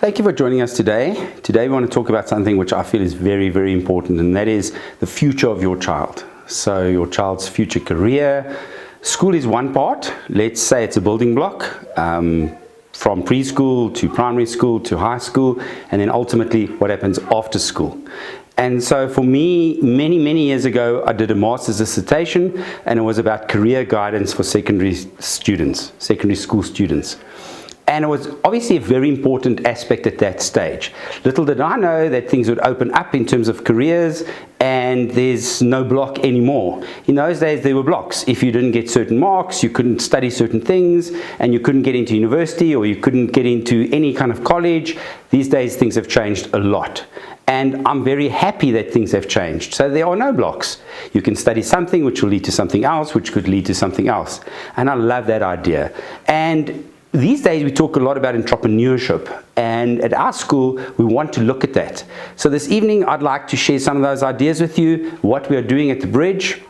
Thank you for joining us today. Today we want to talk about something which I feel is very, very important, and that is the future of your child. So your child's future career. School is one part. Let's say it's a building block from preschool to primary school to high school, and then ultimately what happens after school. And so for me, many years ago, I did a master's dissertation, and it was about career guidance for secondary school students. And it was obviously a very important aspect at that stage. Little did I know that things would open up in terms of careers, and there's no block anymore. In those days, there were blocks. If you didn't get certain marks, you couldn't study certain things, and you couldn't get into university, or you couldn't get into any kind of college. These days, things have changed a lot. And I'm very happy that things have changed. So there are no blocks. You can study something which will lead to something else, which could lead to something else. And I love that idea. And these days we talk a lot about entrepreneurship, and at our school we want to look at that. So this evening I'd like to share some of those ideas with you, what we are doing at the Bridge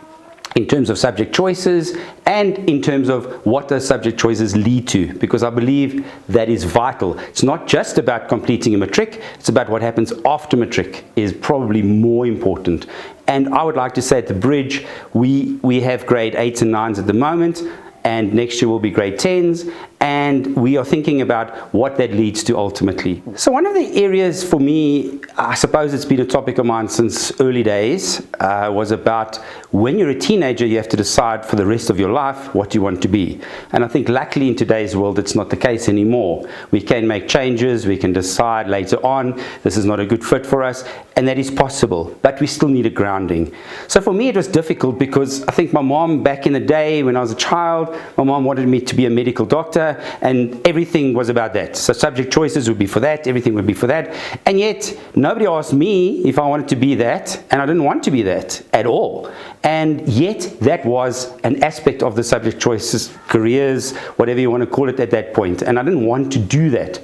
in terms of subject choices and in terms of what those subject choices lead to, because I believe that is vital. It's not just about completing a matric, it's about what happens after matric is probably more important. And I would like to say at the Bridge we have grade 8s and 9s at the moment, and next year will be grade 10s, and we are thinking about what that leads to ultimately. So one of the areas for me, I suppose it's been a topic of mine since early days, was about when you're a teenager, you have to decide for the rest of your life what you want to be. And I think luckily in today's world, it's not the case anymore. We can make changes, we can decide later on, this is not a good fit for us, and that is possible, but we still need a grounding. So for me, it was difficult because I think my mom, back in the day when I was a child, my mom wanted me to be a medical doctor, and everything was about that. So subject choices would be for that, everything would be for that. And yet, nobody asked me if I wanted to be that, and I didn't want to be that at all. And yet, that was an aspect of the subject choices, careers, whatever you want to call it at that point. And I didn't want to do that.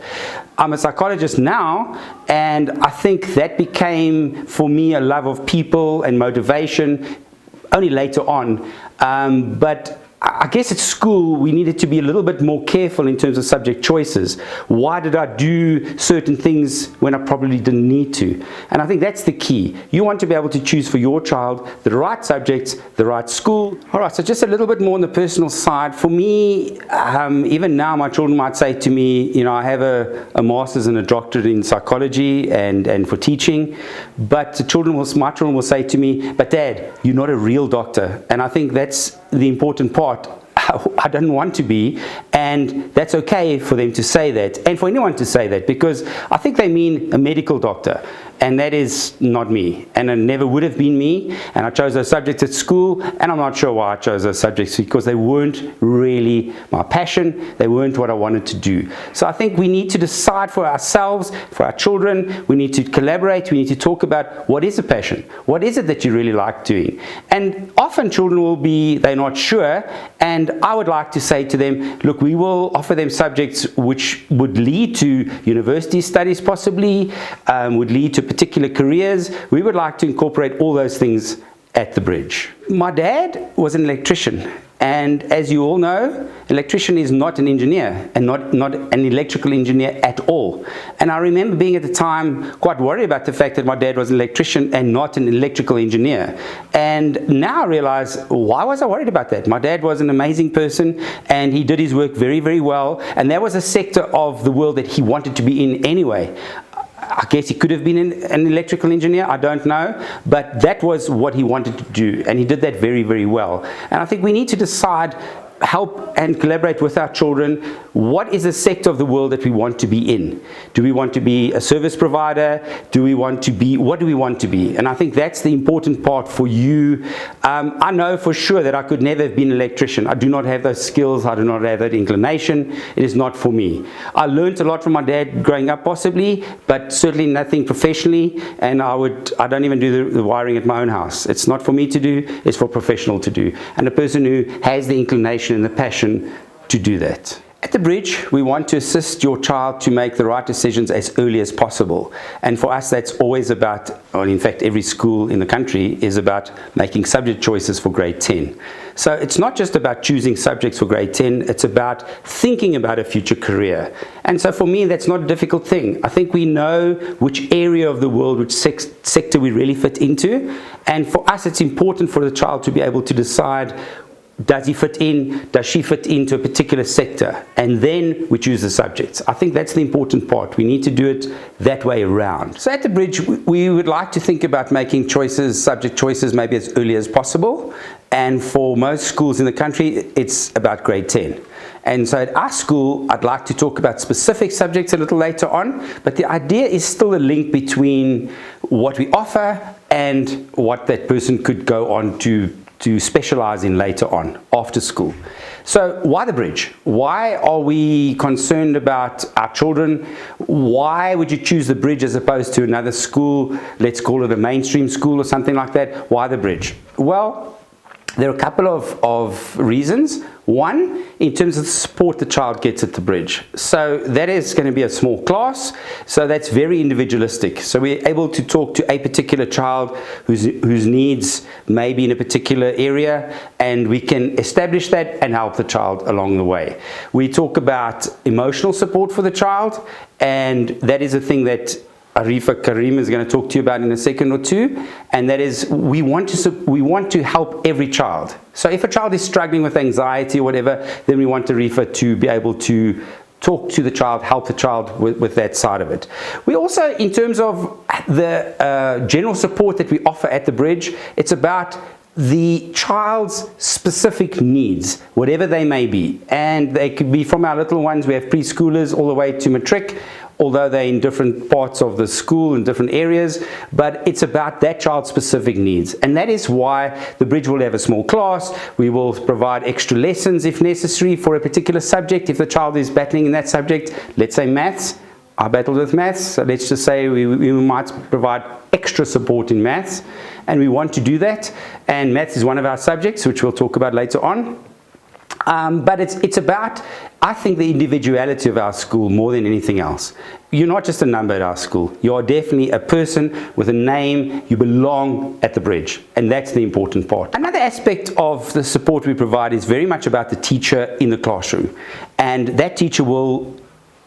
I'm a psychologist now, and I think that became, for me, a love of people and motivation only later on. But I guess at school we needed to be a little bit more careful in terms of subject choices. Why did I do certain things when I probably didn't need to? And I think that's the key. You want to be able to choose for your child the right subjects, the right school. All right, so just a little bit more on the personal side. For me, even now my children might say to me, you know, I have a master's and a doctorate in psychology and for teaching, but my children will say to me, but Dad, you're not a real doctor. And I think that's the important part. I don't want to be, and that's okay for them to say that, and for anyone to say that, because I think they mean a medical doctor, and that is not me, and it never would have been me. And I chose those subjects at school, and I'm not sure why I chose those subjects, because they weren't really my passion, they weren't what I wanted to do. So I think we need to decide for ourselves, for our children, we need to collaborate, we need to talk about what is a passion, what is it that you really like doing. And often children will be, they're not sure, and I would like to say to them, look, we will offer them subjects which would lead to university studies possibly, would lead to particular careers. We would like to incorporate all those things at the Bridge. My dad was an electrician, and as you all know, electrician is not an engineer, and not an electrical engineer at all. And I remember being at the time quite worried about the fact that my dad was an electrician and not an electrical engineer. And now I realize, why was I worried about that? My dad was an amazing person, and he did his work very, very well, and that was a sector of the world that he wanted to be in anyway. I guess he could have been an electrical engineer, I don't know, but that was what he wanted to do, and he did that very, very well. And I think we need to decide, help and collaborate with our children, what is the sector of the world that we want to be in? Do we want to be a service provider? What do we want to be? And I think that's the important part for you. I know for sure that I could never have been an electrician. I do not have those skills, I do not have that inclination. It is not for me. I learned a lot from my dad growing up possibly, but certainly nothing professionally, and I don't even do the wiring at my own house. It's not for me to do, it's for a professional to do, and a person who has the inclination and the passion to do that. At the Bridge, we want to assist your child to make the right decisions as early as possible. And for us, that's always about, or in fact, every school in the country is about making subject choices for grade 10. So it's not just about choosing subjects for grade 10, it's about thinking about a future career. And so for me, that's not a difficult thing. I think we know which area of the world, which sector we really fit into. And for us, it's important for the child to be able to decide, does he fit in, does she fit into a particular sector? And then we choose the subjects. I think that's the important part. We need to do it that way around. So at the Bridge, we would like to think about making choices, subject choices, maybe as early as possible. And for most schools in the country, it's about grade 10. And so at our school, I'd like to talk about specific subjects a little later on, but the idea is still a link between what we offer and what that person could go on to specialize in later on, after school. So why the Bridge? Why are we concerned about our children? Why would you choose the Bridge as opposed to another school? Let's call it a mainstream school or something like that. Why the Bridge? Well, there are a couple of reasons. One, in terms of the support the child gets at the Bridge. So that is going to be a small class, so that's very individualistic. So we're able to talk to a particular child whose needs may be in a particular area, and we can establish that and help the child along the way. We talk about emotional support for the child, and that is a thing that Arifa Karim is going to talk to you about in a second or two, and that is we want to help every child. So if a child is struggling with anxiety or whatever, then we want Arifa to be able to talk to the child, help the child with that side of it. We also, in terms of the general support that we offer at the Bridge, it's about the child's specific needs, whatever they may be. And they could be from our little ones, we have preschoolers all the way to matric, although they're in different parts of the school in different areas, but it's about that child's specific needs. And that is why the Bridge will have a small class. We will provide extra lessons if necessary for a particular subject. If the child is battling in that subject, let's say maths, I battled with maths, so let's just say we might provide extra support in maths, and we want to do that. And maths is one of our subjects, which we'll talk about later on. But it's about, I think, the individuality of our school more than anything else. You're not just a number at our school. You are definitely a person with a name. You belong at the Bridge, and that's the important part. Another aspect of the support we provide is very much about the teacher in the classroom, and that teacher will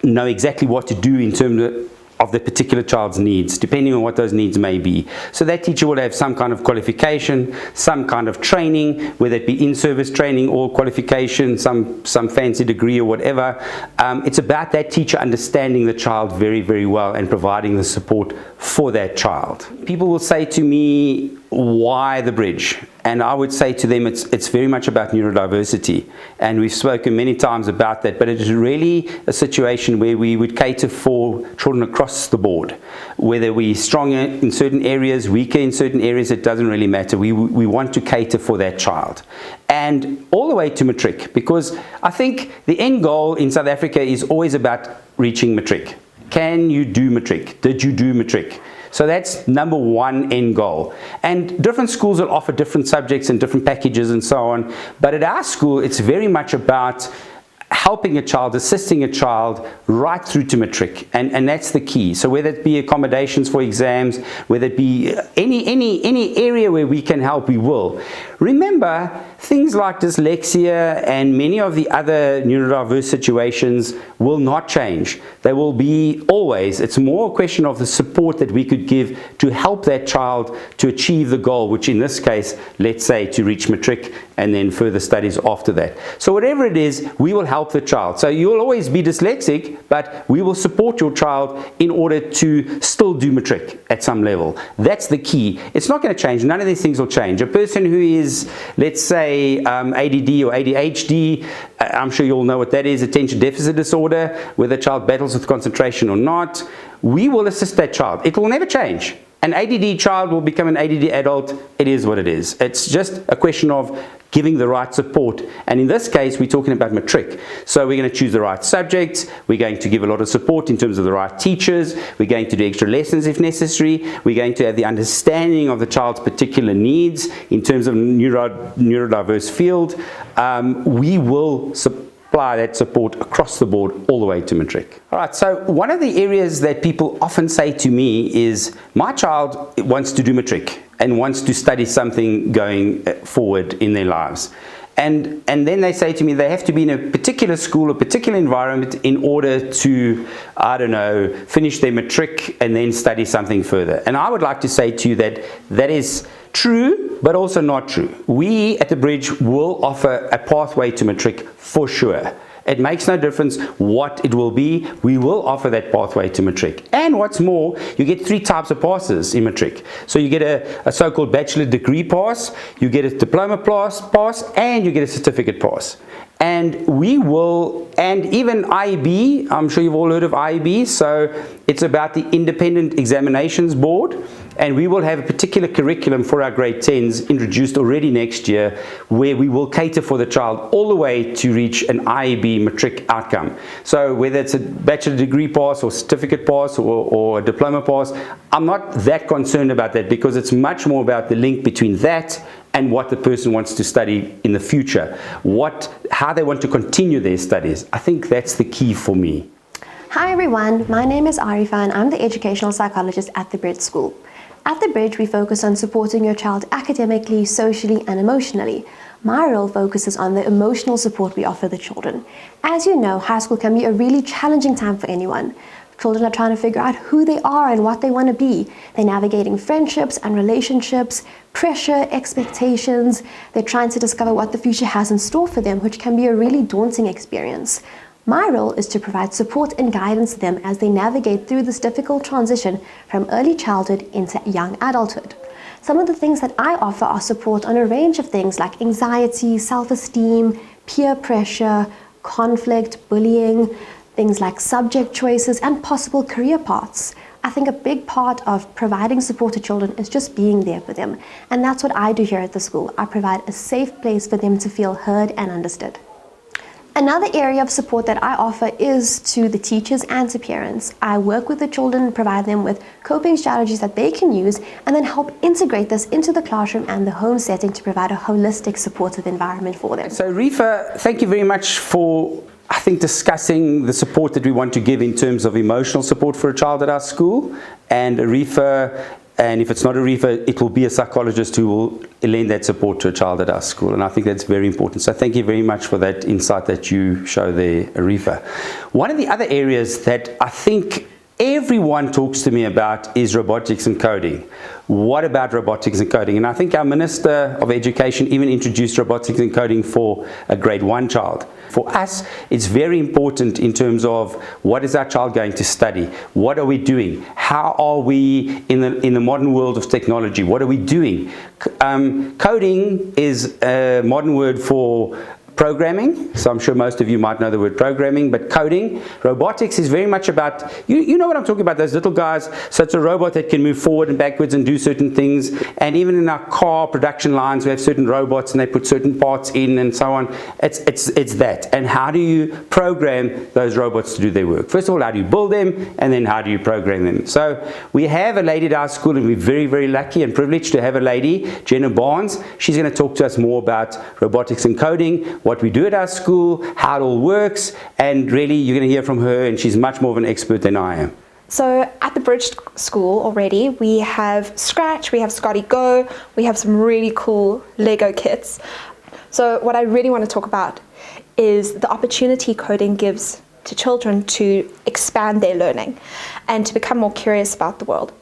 know exactly what to do in terms of the particular child's needs, depending on what those needs may be. So that teacher will have some kind of qualification, some kind of training, whether it be in-service training or qualification, some fancy degree or whatever. It's about that teacher understanding the child very, very well and providing the support for that child. People will say to me, why the Bridge? And I would say to them, it's very much about neurodiversity, and we've spoken many times about that, but it is really a situation where we would cater for children across the board. Whether we're stronger in certain areas, weaker in certain areas, it doesn't really matter. We want to cater for that child. And all the way to matric, because I think the end goal in South Africa is always about reaching matric. Can you do matric? Did you do matric? So that's number one end goal. And different schools will offer different subjects and different packages and so on. But at our school, it's very much about helping a child, assisting a child right through to matric, and that's the key. So whether it be accommodations for exams, whether it be any area where we can help, we will. Remember, things like dyslexia and many of the other neurodiverse situations will not change. They will be always. It's more a question of the support that we could give to help that child to achieve the goal, which in this case, let's say to reach matric and then further studies after that. So whatever it is, we will help the child. So you'll always be dyslexic, but we will support your child in order to still do matric at some level. That's the key. It's not going to change. None of these things will change. A person who is, let's say, ADD or ADHD, I'm sure you all know what that is, attention deficit disorder, whether the child battles with concentration or not, we will assist that child. It will never change. An ADD child will become an ADD adult. It is what it is. It's just a question of giving the right support. And in this case, we're talking about matric. So we're going to choose the right subjects. We're going to give a lot of support in terms of the right teachers. We're going to do extra lessons if necessary. We're going to have the understanding of the child's particular needs in terms of neurodiverse field. We will apply that support across the board all the way to matric. All right, so one of the areas that people often say to me is, my child wants to do matric and wants to study something going forward in their lives. And then they say to me they have to be in a particular school, a particular environment in order to, I don't know, finish their matric and then study something further. And I would like to say to you that that is true, but also not true. We at the Bridge will offer a pathway to matric for sure. It makes no difference what it will be, we will offer that pathway to matric. And what's more, you get 3 types of passes in matric. So you get a so-called bachelor degree pass, you get a diploma pass, and you get a certificate pass. And we will, and even IEB, I'm sure you've all heard of IEB, so it's about the Independent Examinations Board, and we will have a particular curriculum for our grade 10s introduced already next year, where we will cater for the child all the way to reach an IEB matric outcome. So whether it's a bachelor degree pass or certificate pass or a diploma pass, I'm not that concerned about that, because it's much more about the link between that and what the person wants to study in the future, how they want to continue their studies. I think that's the key for me. Hi everyone, my name is Arifa and I'm the educational psychologist at the Bridge School. At the Bridge, we focus on supporting your child academically, socially and emotionally. My role focuses on the emotional support we offer the children. As you know, high school can be a really challenging time for anyone. Children are trying to figure out who they are and what they want to be. They're navigating friendships and relationships, pressure, expectations. They're trying to discover what the future has in store for them, which can be a really daunting experience. My role is to provide support and guidance to them as they navigate through this difficult transition from early childhood into young adulthood. Some of the things that I offer are support on a range of things like anxiety, self-esteem, peer pressure, conflict, bullying, things like subject choices and possible career paths. I think a big part of providing support to children is just being there for them. And that's what I do here at the school. I provide a safe place for them to feel heard and understood. Another area of support that I offer is to the teachers and to parents. I work with the children and provide them with coping strategies that they can use and then help integrate this into the classroom and the home setting to provide a holistic supportive environment for them. So Rifa, thank you very much for, I think, discussing the support that we want to give in terms of emotional support for a child at our school. And Rifa, and if it's not a Rifa, it will be a psychologist who will lend that support to a child at our school. And I think that's very important. So thank you very much for that insight that you show there, Rifa. One of the other areas that I think everyone talks to me about is robotics and coding. What about robotics and coding? And I think our Minister of Education even introduced robotics and coding for a grade 1 child. For us, it's very important in terms of what is our child going to study? What are we doing? How are we in the modern world of technology? What are we doing? Coding is a modern word for programming, so I'm sure most of you might know the word programming, but coding. Robotics is very much about, you know what I'm talking about, those little guys. So it's a robot that can move forward and backwards and do certain things. And even in our car production lines, we have certain robots and they put certain parts in and so on. It's that. And how do you program those robots to do their work? First of all, how do you build them? And then how do you program them? So we have a lady at our school, and we're very, very lucky and privileged to have a lady, Jenna Barnes. She's going to talk to us more about robotics and coding, what we do at our school, how it all works, and really you're going to hear from her, and she's much more of an expert than I am. So at the Bridge School already, we have Scratch, we have Scotty Go, we have some really cool Lego kits. So what I really want to talk about is the opportunity coding gives to children to expand their learning and to become more curious about the world.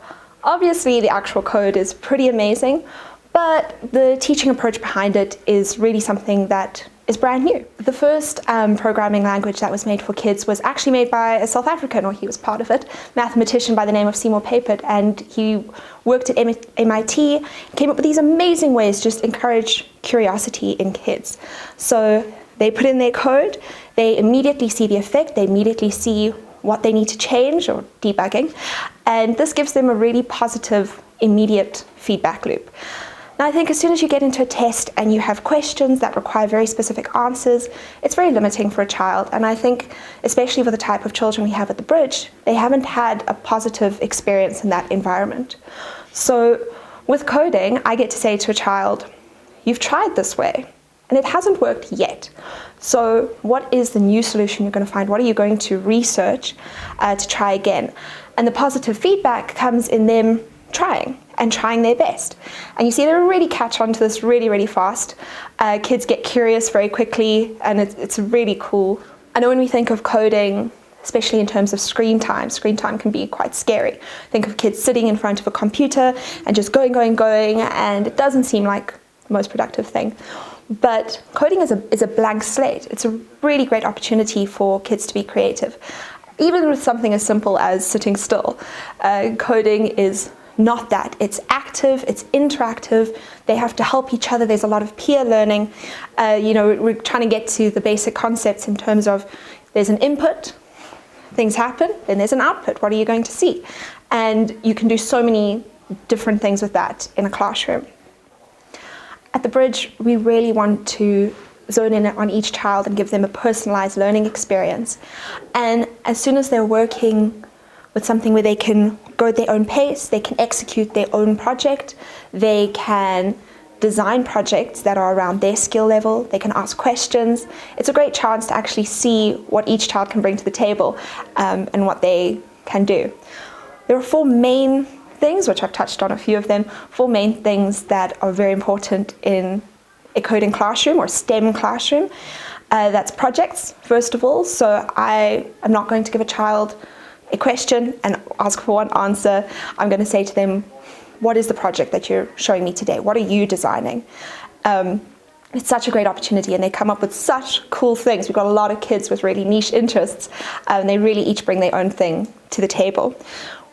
Obviously, the actual code is pretty amazing, but the teaching approach behind it is really something that is brand new. The first programming language that was made for kids was actually made by a South African, or he was part of it, mathematician by the name of Seymour Papert, and he worked at MIT, came up with these amazing ways to just encourage curiosity in kids. So they put in their code, they immediately see the effect, they immediately see what they need to change, or debugging, and this gives them a really positive, immediate feedback loop. Now, I think as soon as you get into a test and you have questions that require very specific answers, it's very limiting for a child. And I think, especially with the type of children we have at the Bridge, they haven't had a positive experience in that environment. So with coding, I get to say to a child, you've tried this way. and it hasn't worked yet. So what is the new solution you're going to find? What are you going to research to try again? And the positive feedback comes in them trying their best. And you see they really catch on to this really, really fast. Kids get curious very quickly, and it's really cool. I know when we think of coding, especially in terms of screen time can be quite scary. Think of kids sitting in front of a computer and just going, and it doesn't seem like the most productive thing. But coding is a blank slate. It's a really great opportunity for kids to be creative. Even with something as simple as sitting still, coding is not that. It's active, it's interactive, they have to help each other, there's a lot of peer learning. We're trying to get to the basic concepts in terms of there's an input, things happen, then there's an output, what are you going to see? And you can do so many different things with that in a classroom. At the Bridge, we really want to zone in on each child and give them a personalized learning experience. And as soon as they're working with something where they can go at their own pace, they can execute their own project, they can design projects that are around their skill level, they can ask questions. It's a great chance to actually see what each child can bring to the table and what they can do. There are 4 main things, which I've touched on a few of them, 4 main things that are very important in a coding classroom or STEM classroom. That's projects, first of all. So I am not going to give a child a question and ask for one answer. I'm going to say to them, what is the project that you're showing me today? What are you designing? It's such a great opportunity, and they come up with such cool things. We've got a lot of kids with really niche interests, and they really each bring their own thing to the table.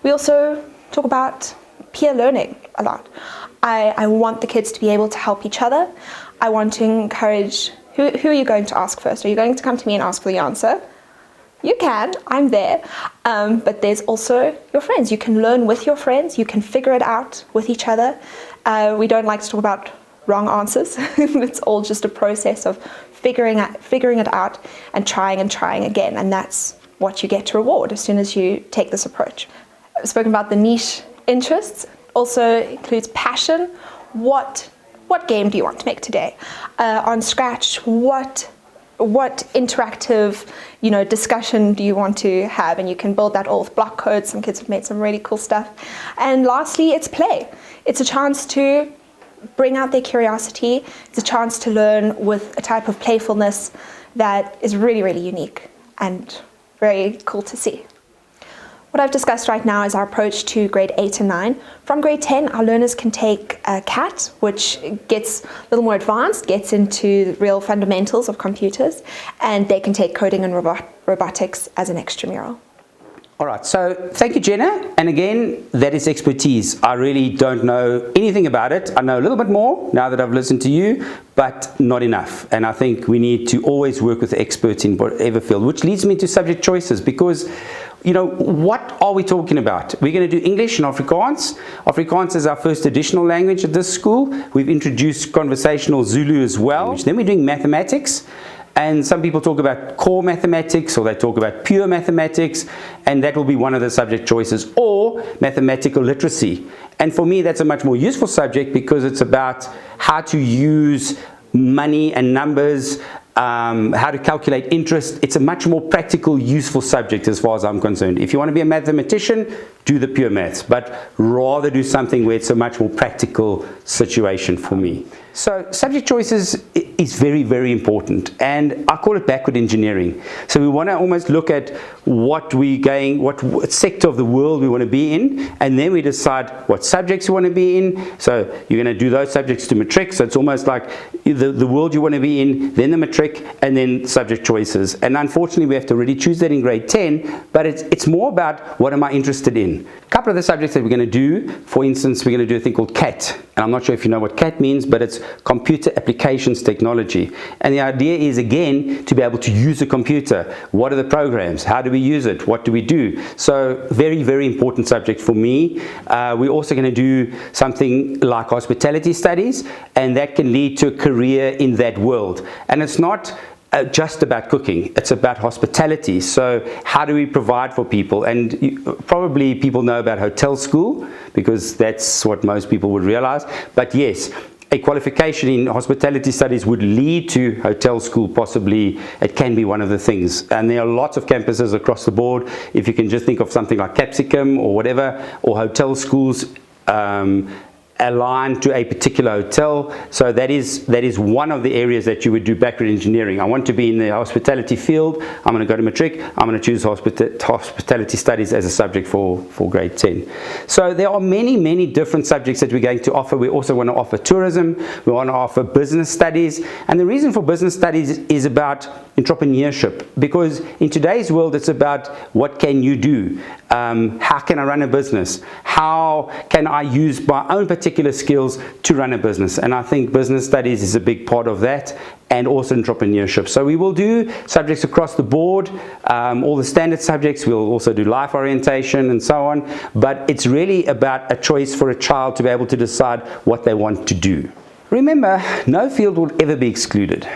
We also talk about peer learning a lot. I want the kids to be able to help each other. I want to encourage, who are you going to ask first? Are you going to come to me and ask for the answer? You can, I'm there, but there's also your friends. You can learn with your friends, you can figure it out with each other. We don't like to talk about wrong answers. It's all just a process of figuring it out and trying again, and that's what you get to reward as soon as you take this approach. I've spoken about the niche interests, also includes passion. What game do you want to make today? On Scratch, what interactive discussion do you want to have? And you can build that all with block code. Some kids have made some really cool stuff. And lastly, it's play. It's a chance to bring out their curiosity. It's a chance to learn with a type of playfulness that is really, really unique and very cool to see. What I've discussed right now is our approach to grade 8 and 9. From grade 10, our learners can take CAT, which gets a little more advanced, gets into the real fundamentals of computers, and they can take coding and robotics as an extramural. All right, so thank you, Jenna. And again, that is expertise. I really don't know anything about it. I know a little bit more now that I've listened to you, but not enough. And I think we need to always work with the experts in whatever field, which leads me to subject choices, because what are we talking about? We're going to do English and Afrikaans. Afrikaans is our first additional language at this school. We've introduced conversational Zulu as well. Then we're doing mathematics. And some people talk about core mathematics, or they talk about pure mathematics, and that will be one of the subject choices, or mathematical literacy. And for me, that's a much more useful subject because it's about how to use money and numbers, how to calculate interest. It's a much more practical, useful subject as far as I'm concerned. If you want to be a mathematician, do the pure maths, but rather do something where it's a much more practical situation for me. So subject choices is very, very important, and I call it backward engineering. So we want to almost look at what sector of the world we want to be in, and then we decide what subjects you want to be in. So you're going to do those subjects to matric, so it's almost like the world you want to be in, then the matric, and then subject choices. And unfortunately we have to really choose that in grade 10, but it's more about what am I interested in. A couple of the subjects that we're going to do, for instance, we're going to do a thing called CAT, and I'm not sure if you know what CAT means, but it's Computer Applications Technology. And the idea is, again, to be able to use a computer. What are the programs? How do we use it? What do we do? So very, very important subject for me. We're also going to do something like hospitality studies, and that can lead to a career in that world. And it's not just about cooking, it's about hospitality. So how do we provide for people? And probably people know about hotel school because that's what most people would realize. But yes, a qualification in hospitality studies would lead to hotel school, possibly. It can be one of the things, and there are lots of campuses across the board. If you can just think of something like Capsicum or whatever, or hotel schools aligned to a particular hotel. So that is one of the areas that you would do background engineering. I want to be in the hospitality field. I'm going to go to matric. I'm going to choose hospitality studies as a subject for grade 10. So there are many different subjects that we're going to offer. We also want to offer tourism. We want to offer business studies. And the reason for business studies is about entrepreneurship, because in today's world it's about what can you do, how can I run a business, how can I use my own particular skills to run a business. And I think business studies is a big part of that, and also entrepreneurship. So we will do subjects across the board, all the standard subjects. We'll also do life orientation and so on, but it's really about a choice for a child to be able to decide what they want to do. Remember, no field will ever be excluded.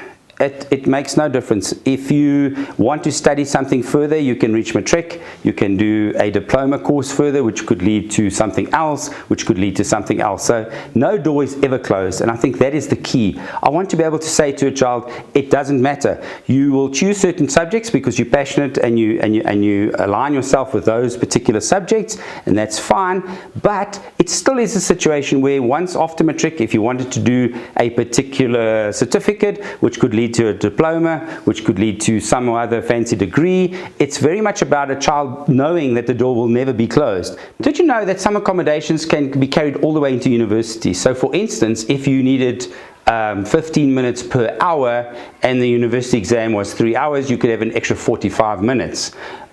It makes no difference. If you want to study something further, you can reach matric, you can do a diploma course further, which could lead to something else, which could lead to something else. So no door is ever closed, and I think that is the key. I want to be able to say to a child, it doesn't matter. You will choose certain subjects because you're passionate and you align yourself with those particular subjects, and that's fine, but it still is a situation where once after matric, if you wanted to do a particular certificate, which could lead to a diploma, which could lead to some other fancy degree, it's very much about a child knowing that the door will never be closed. Did you know that some accommodations can be carried all the way into university? So for instance, if you needed 15 minutes per hour and the university exam was 3 hours, you could have an extra 45 minutes.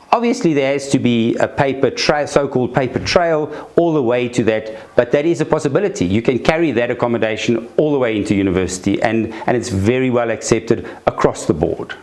Obviously there has to be a paper trail, so-called paper trail, all the way to that, but that is a possibility. You can carry that accommodation all the way into university, and it's very well accepted across the board.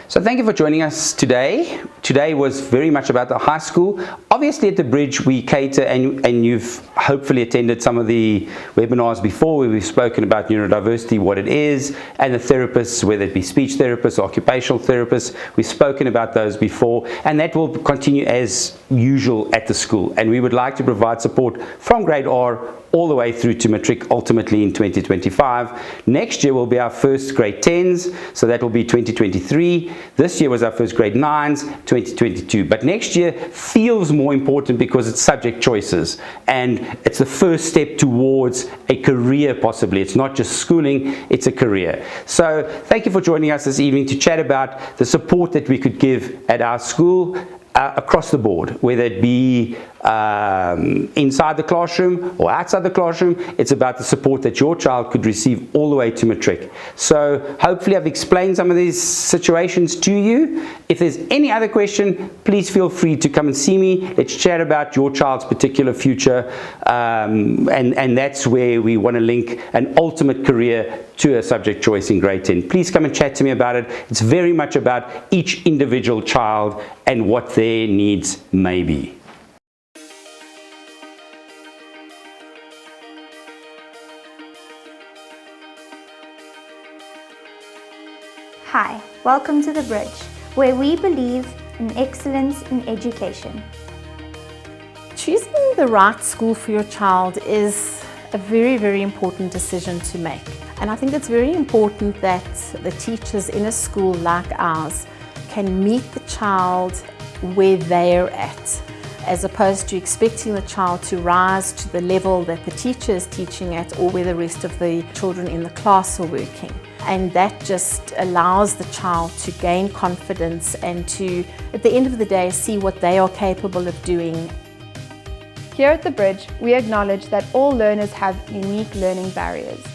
So thank you for joining us today. Today was very much about the high school. Obviously at the Bridge we cater, and you've hopefully attended some of the webinars before where we've spoken about neurodiversity, what it is, and the therapists, whether it be speech therapists or occupational therapists. We've spoken about those before, and that will continue as usual at the school. And we would like to provide support from grade R all the way through to matric, ultimately in 2025. Next year will be our first grade 10s, so that will be 2023. This year was our first grade 9s, 2022. But next year feels more important because it's subject choices, and it's the first step towards a career possibly. It's not just schooling, it's a career. So thank you for joining us this evening to chat about the support that we could give at our school across the board, whether it be inside the classroom or outside the classroom. It's about the support that your child could receive all the way to matric. So hopefully I've explained some of these situations to you. If there's any other question, please feel free to come and see me. Let's chat about your child's particular future, and that's where we want to link an ultimate career to a subject choice in grade 10. Please come and chat to me about it. It's very much about each individual child and what their needs may be. Hi, welcome to The Bridge, where we believe in excellence in education. Choosing the right school for your child is a very important decision to make. And I think it's very important that the teachers in a school like ours can meet the child where they're at, as opposed to expecting the child to rise to the level that the teacher is teaching at, or where the rest of the children in the class are working. And that just allows the child to gain confidence and to, at the end of the day, see what they are capable of doing. Here at The Bridge, we acknowledge that all learners have unique learning barriers.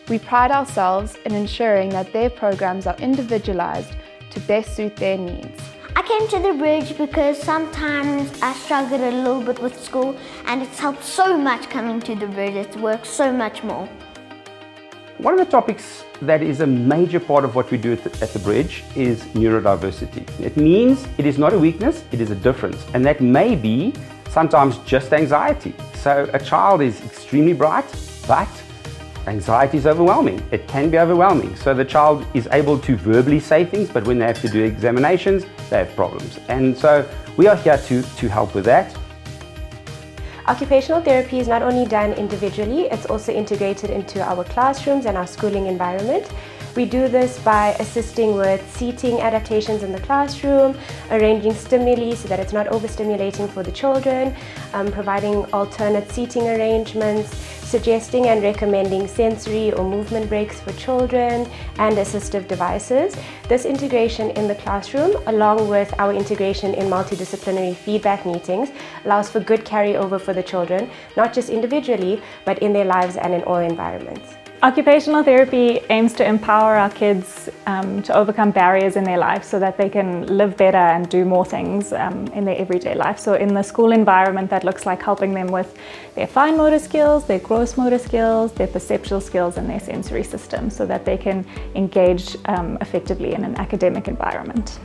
We pride ourselves in ensuring that their programs are individualized to best suit their needs. I came to The Bridge because sometimes I struggled a little bit with school, and it's helped so much coming to The Bridge. It's worked so much more. One of the topics that is a major part of what we do at the Bridge is neurodiversity. It means it is not a weakness, it is a difference. And that may be sometimes just anxiety. So a child is extremely bright, but anxiety is overwhelming. It can be overwhelming. So the child is able to verbally say things, but when they have to do examinations, they have problems. And so we are here to help with that. Occupational therapy is not only done individually, it's also integrated into our classrooms and our schooling environment. We do this by assisting with seating adaptations in the classroom, arranging stimuli so that it's not overstimulating for the children, providing alternate seating arrangements, suggesting and recommending sensory or movement breaks for children, and assistive devices. This integration in the classroom, along with our integration in multidisciplinary feedback meetings, allows for good carryover for the children, not just individually, but in their lives and in all environments. Occupational therapy aims to empower our kids to overcome barriers in their life so that they can live better and do more things in their everyday life. So in the school environment, that looks like helping them with their fine motor skills, their gross motor skills, their perceptual skills, and their sensory system so that they can engage effectively in an academic environment.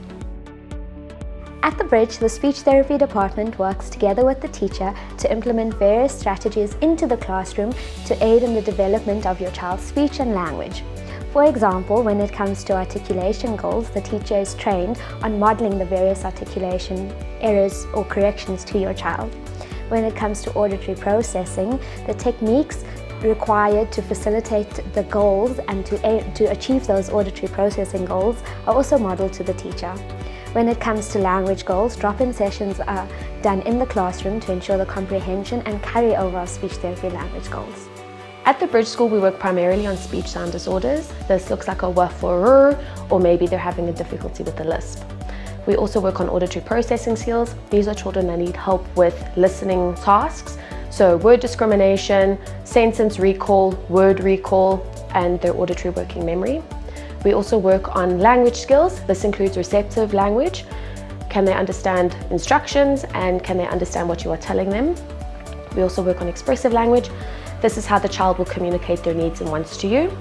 At the Bridge, the speech therapy department works together with the teacher to implement various strategies into the classroom to aid in the development of your child's speech and language. For example, when it comes to articulation goals, the teacher is trained on modeling the various articulation errors or corrections to your child. When it comes to auditory processing, the techniques required to facilitate the goals and to achieve those auditory processing goals are also modeled to the teacher. When it comes to language goals, drop-in sessions are done in the classroom to ensure the comprehension and carryover of speech therapy language goals. At the Bridge School, we work primarily on speech sound disorders. This looks like a w for r, or maybe they're having a difficulty with the lisp. We also work on auditory processing skills. These are children that need help with listening tasks, so word discrimination, sentence recall, word recall, and their auditory working memory. We also work on language skills. This includes receptive language. Can they understand instructions and can they understand what you are telling them? We also work on expressive language. This is how the child will communicate their needs and wants to you.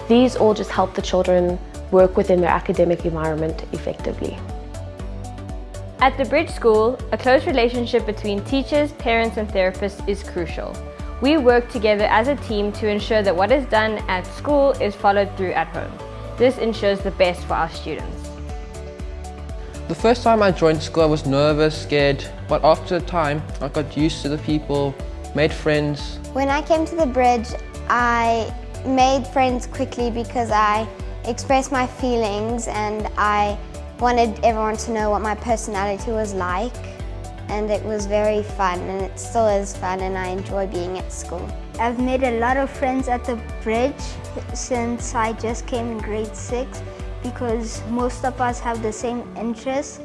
These all just help the children work within their academic environment effectively. At the Bridge School, a close relationship between teachers, parents and therapists is crucial. We work together as a team to ensure that what is done at school is followed through at home. This ensures the best for our students. The first time I joined school I was nervous, scared, but after a time I got used to the people, made friends. When I came to the Bridge, I made friends quickly because I expressed my feelings and I wanted everyone to know what my personality was like, and it was very fun and it still is fun and I enjoy being at school. I've made a lot of friends at the Bridge since I just came in grade 6 because most of us have the same interests.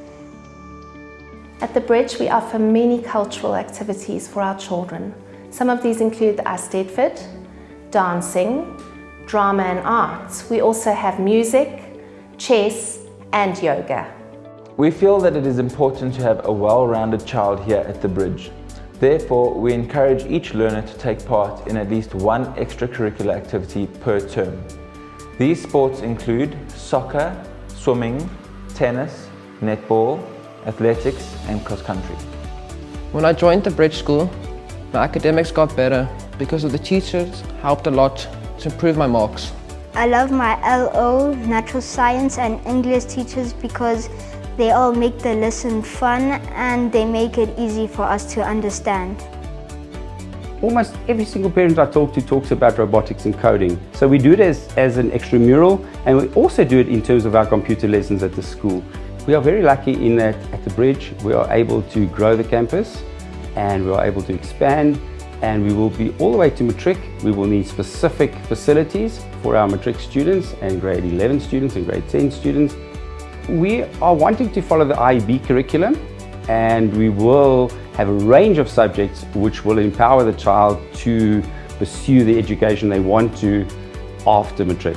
At the Bridge, we offer many cultural activities for our children. Some of these include the Fit, dancing, drama and arts. We also have music, chess and yoga. We feel that it is important to have a well-rounded child here at the Bridge. Therefore, we encourage each learner to take part in at least one extracurricular activity per term. These sports include soccer, swimming, tennis, netball, athletics and cross-country. When I joined the Bridge School, my academics got better because of the teachers helped a lot to improve my marks. I love my LO, natural science and English teachers because they all make the lesson fun and they make it easy for us to understand. Almost every single parent I talk to talks about robotics and coding. So we do it as an extramural, and we also do it in terms of our computer lessons at the school. We are very lucky in that at the Bridge we are able to grow the campus and we are able to expand, and we will be all the way to matric. We will need specific facilities for our matric students and grade 11 students and grade 10 students. We are wanting to follow the IEB curriculum, and we will have a range of subjects which will empower the child to pursue the education they want to after matric.